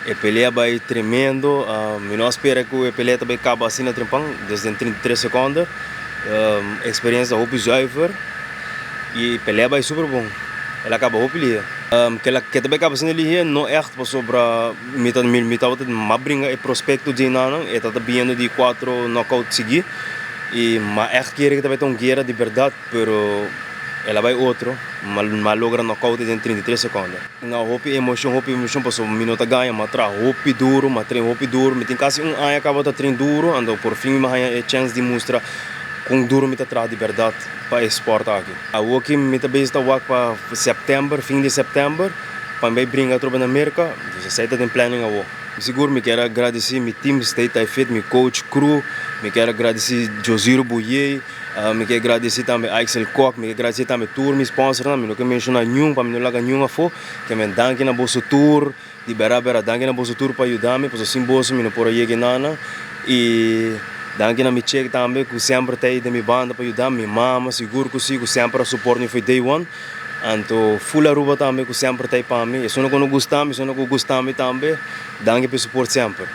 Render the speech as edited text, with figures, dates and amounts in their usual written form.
A pelea vai tremendo. Eu não espero que a pelea também acabe assim na trempão, desde 33 segundos. Experiência roupa zuiver e a pelea vai super bom. Ela acaba roupa ali. Que também acaba sendo ali não é para sobre metade uma brinca e prospecto de nada. É tá vindo de 4 knockout seguir e mas é que também tem guerra de verdade, pero ela vai outro, mas logra knockout em 33 segundos. Não, emoção passou um minuto ganha, mas tra roupa duro, mas treino roupa duro, mas tem quase ano acaba de treino duro, ando por fim mas a chance de mostrar com duro me traz de verdade para esporte aqui. A Woki me também está para setembro, fim de setembro, para me brincar tropa na América, 17 tem planning a Woki. Seguro me quero agradecer meu time State Fit, meu coach crew, me quero agradecer Josiro Bouye, me quero agradecer também Axel Koch, me quero agradecer também tour, meu sponsor, me não quero mencionar nenhum, para me não largar nenhum a fo, que me danke na bolsa tour, de berabera danke na bolsa tour para ajudar-me, para assim bolsa me não por aí que nada e danke na minha cheque também, que sempre tem da minha banda para ajudar, minha mama, seguro que sigo sempre a suporte foi day one. Então, full aruba também, que sempre tem para mim. Se não gostar, se não gostar também, danke pelo suporte sempre.